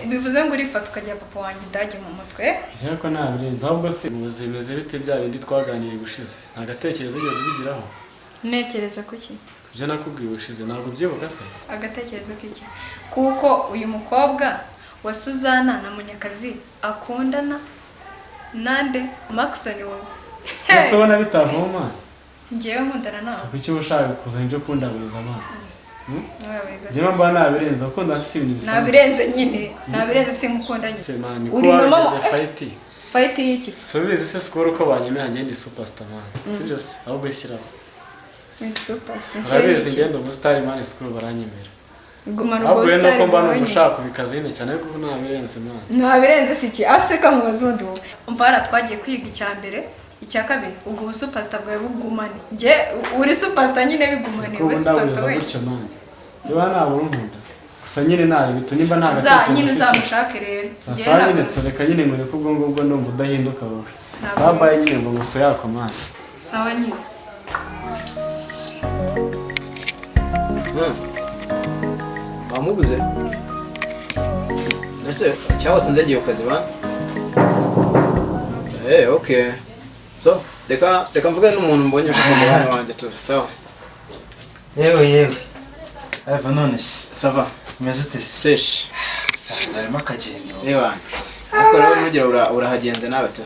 bivuze ngo urifata ukajya papa wanjye idage mu mutwe izere ko nabirenze ahubwo se muzi bimeze bite bya bindi twaganiriye gushize nta gatekerezo ugeze ubigiraho ntekereza kuki ibyo nakubwiye ushize ntabwo byibuka se agatekerezo kiki kuko uyu mukobwa wa Suzana na Munyakazi akundana nande Maxon wowe ese ubona bitavoma ngewe nkundana nawe kuki ushaka kuzana ibyo kundaburiza amana Jema mbana nabirenze uko ndasi ibintu bisa nabirenze nyine nabirenze sinkukundanye uri mama fight y'iki sobize se skoro ko banyemeye ngende superstar man sibyo se ahubwo ishyiraho ni superstar arabizi ngende umustar man skoro baranyemera gumana ubwo star ahubwo mbana umushaka kubikaza nyine cyane kuko nabirenze man nabirenze siki aseka mu bazundi wowe umvara twagiye kwiga icyambere icya kabiri ubwo superstar bwawe bugumane nge uri superstar nyine bigumane we superstar we Jwana burumunda gusa nyine nawe bitunimba nta gatekerezo za nyine uzamushake rero nge nyine tureka nyine ngure kubwo ngubwo ndumva udahinduka wowe sabaye nyine ngo nguso yako man sawa nyine bamubuze ndetse cyawa sanze giye kazi ba okay so reka mvuga n'umuntu mbonye ushaka mubana wanje tu sawa yewe ava none ça va meze tese fresh saza arimo akagendo yewe ariko rero nugira urahagenze nawe tu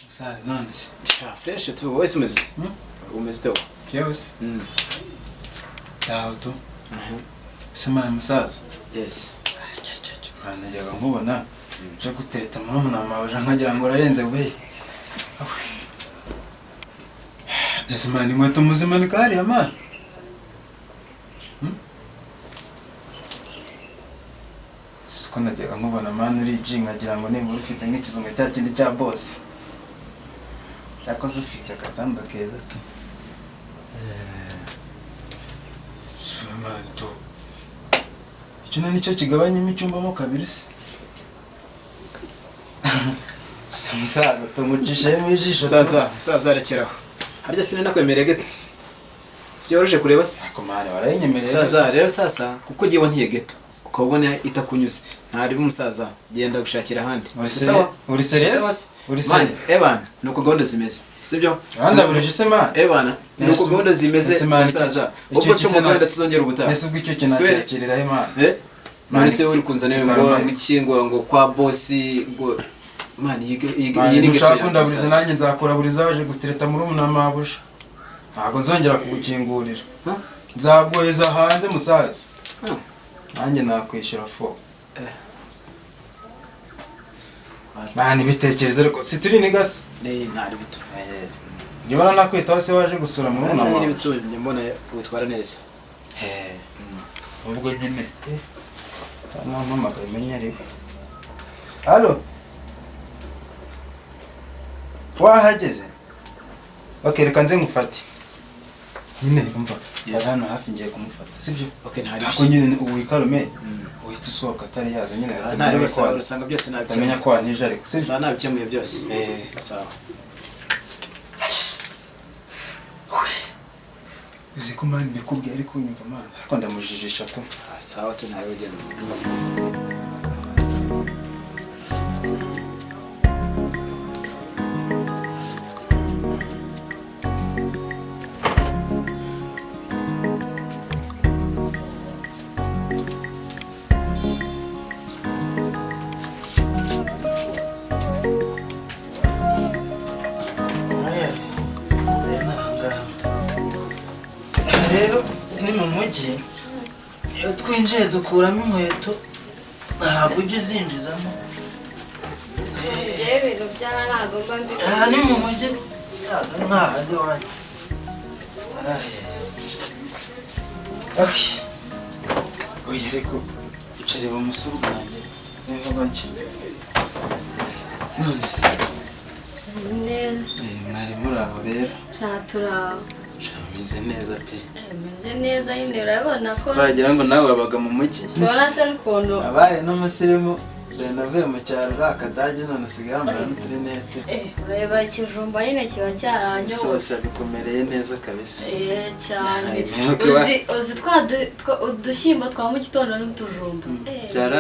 saza none cha fresh tu wowe umeze ute umeze ute yewe yaho tu sema musaza yes najyaga nkubona je gutereta murumuna wawe nkagira ngo urarenze we ese mani ngwato muzima ni kari ama siko najyaga nkubona mani uri nkagira ngo niba ufite nk'ikizungu cya kindi cya boss cyakoze ufite akatanda keza tu sema tu icyo nicyo kigabanyemo icyumba mo kabiri se musaza tumucishe ijisho musaza rekeraho harya sine nakwemereye gete siyoruje kureba se akomane barayinyemereye musaza rero sasa kuko giye wantiye geto ukabona itakunyuze ntari umusaza genda gushakira handi sawa uri serious uri serious ebana nuko gahunda zimeze sibyo randa burije se ma ebana nuko gahunda zimeze musaza ubwo cyo mu gahunda tuzongera ubutaha ese ubwo icyo kinacyakirira imana none se uri kunzana ngo ikingo ngo kwa boss ngo man iyi ni ushaka kundaburiza nanjye nzakora buriza waje gutereta muri umunamabusha ntago nzongera kugukingurira nzagoyeza hanze musaza nanjye nakwishyura fo bani bitekereza ariko situri ni gase ntari bito njyewe nakwitaho se waje gusura muri umunamabusha ntari bito njye mbona witwara neza ubwo nyine nta mpamagara imenyereye halo wahageze bakereka nze ngufate nyine umva hano hafi ngiye kumufata sibyo okay ntari ako nyine uwikarume uhita usohoka atari yaza nyine ntari wese urasanga byose nabyo ko nije ariko sibyo nabikemuye byose sawa uzi ko mani nikubwiye ariko unyumva mana ariko ndamujijisha tu sawa tu ntari ugenda rero ni mu mujyi iyo twinjiye dukuramo inkweto ntabwo ujya uzinjizamo ibintu by'aha ntabwo mba mbibona aha ni mu mujyi nk'ahandi wanyu oya ariko icare bamusura ubwanjye niba bake none se neza mwari muri aho rero turaho meze neza pe meze neza nyine urabona ko wagira ngo nawe wabaga mu mujyi tubona se n'ukuntu abaye n'umusirimu navuye mu cyaro uri akadage none usigaye wambara n'uturinete. ureba ikijumba nyine kiba cyaranyoye. Sosa bikomereye neza kabisa. Cyane. Uzi udushyimbo twa mu gitondo n'utujumba.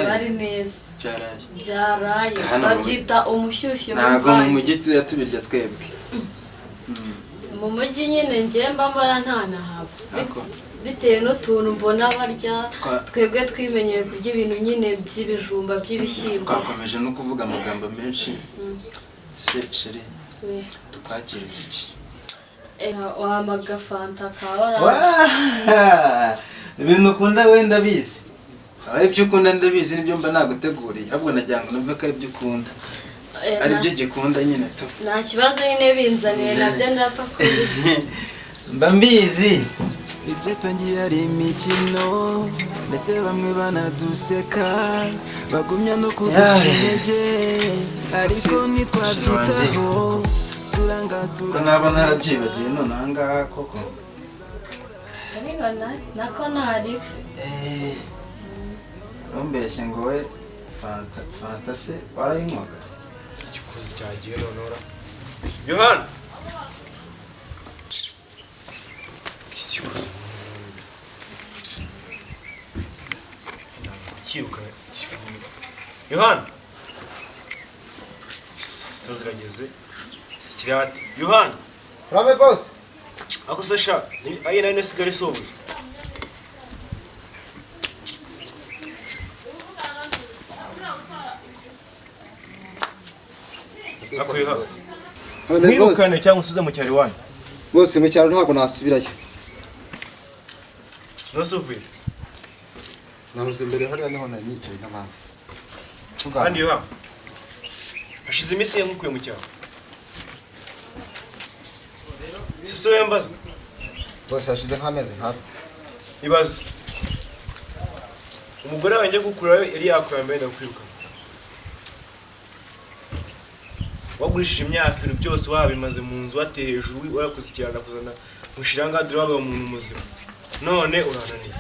Bari neza. Byaraye. Babyita umushyushyu. Ntabwo mu mujyi tubirya twebwe. Mu mujyi nyine njye mba mbara ntanahaba. Bitewe n'utuntu mbona barya twebwe twimenyeye kurya ibintu nyine by'ibijumba by'ibishyimbo. Twakomeje no kuvuga amagambo menshi. Se chérie tukwakiriza iki? Wamaga fanta ka oranje. Ibintu ukunda wenda bizi. Abaye ibyo ukunda ndabizi nibyo mba naguteguriye. Ahubwo nagira ngo numve ko ari byo ukunda. Ari byo gikunda nyine to. Nta kibazo nyine binzaniye nabyo ndapfa kubirya. Mba mbizi. Ibyo tangiye ari imikino ndetse bamwe banaduseka bagumya no kuducenege ariko ntitwabyitaho turanga naba narabyibagiwe none ahangaha koko nako ntari umbeshye ngo we fanta se warayinywaga ikikuzi cyagiye nonora Yohana kiruka Yohana sita zirageze sikirate Yohana Rabe boss ako sasha ayi nane sigari sobu ako Yohana mwirukane cyangwa usuze mu cyari wanyu bose mu cyaro ntabwo nasubirayo nosuvire nabuze mbere hariya niho nari nicaye n'abandi kandi Yohana hashize iminsi yankukuye mu cyaro siso yambaza bose hashize nk'amezi nk'ato ibaze umugore wanjye gukurayo yari yakuye mbere ndakwiruka wagurishije imyaka ibintu byose wabimaze mu nzu wateye hejuru warakoze ikirana kuzana mushiranga dore wabaye umuntu muzima none urananiye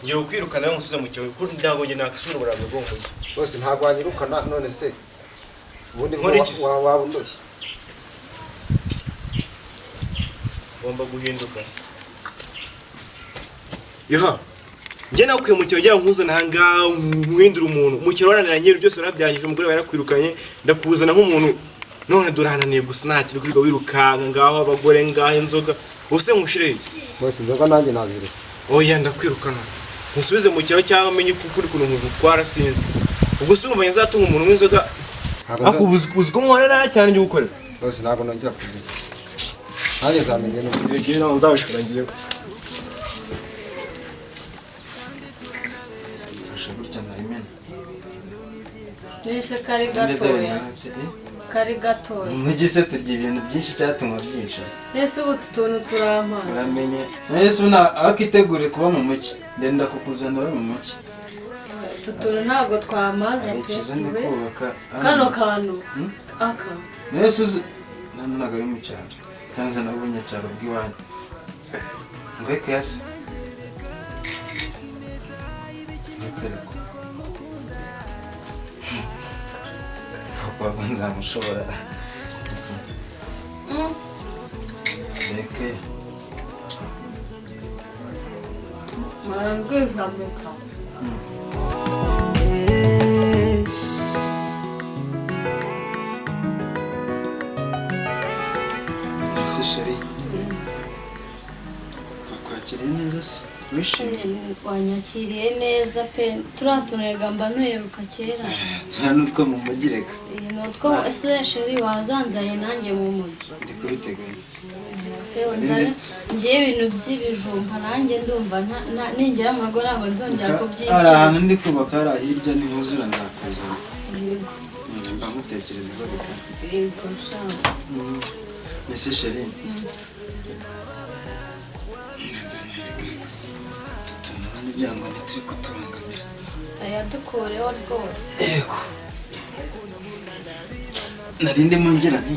ngiye kwirukana yo musuze mu cyawe kuko ndago nge nakisura burago bwo mu bose ntabwo wanyirukana none se ubundi waba undoshye ngomba guhinduka Yoha nge nakuye mu cyawe nkuzana hanga muhindura umuntu mu kiroranira nyiri byose barabyangije umugore barakwirukanye ndakuzana nk'umuntu none durananiye gusa nakiri kuri wirukanga ngaho abagore ngaho inzoga use nkushireye bose inzoga nanjye naziretse oya ndakwirukana musubize mu cyawe cyangwa amenye kuri kuntu umuntu twarasinze ubwo se umva nzatunga umuntu w'inzoga akubuzi ko mwarara cyane ngiye gukorera bose ntabwo nongera kuzira nanjye zamenye no ngiye naho nzabishora ngiye fasha gutya narimena nese kari gatoya mugise turya ibintu byinshi cyatuma byinshi nese ubu tutuntu turampana uramenye nese una akitegure kuba mu muki ndenda kukuzana we mu muki tutuntu ntabwo twamaze pe kano kantu aka nese uzi nanaga ari mu cyaro tanza nabonye cyaro bw'iwanyu ngweke yase ndetse ko nzamushobora reke marangwihambika ese sheri kwakiriye neza se wishimye wanyakiriye neza pe turatunega mba ntuheruka kera hano two mu mujyi reka nutwo ese sheri wazanzaye nanjye mu mujyi ndi kubiteganya ngiye ibintu by'ibijumba nanjye ndumva ningera mu rugo ntabwo nzongera kubyiga hari ahantu ndi kubaka hari hirya nihuzura nzakuzana yego mba ngutekereza ko reka yego nshaka ese sheri nibyango ntituri kutubangamira ayadukureho rwose yego narinde mongera nti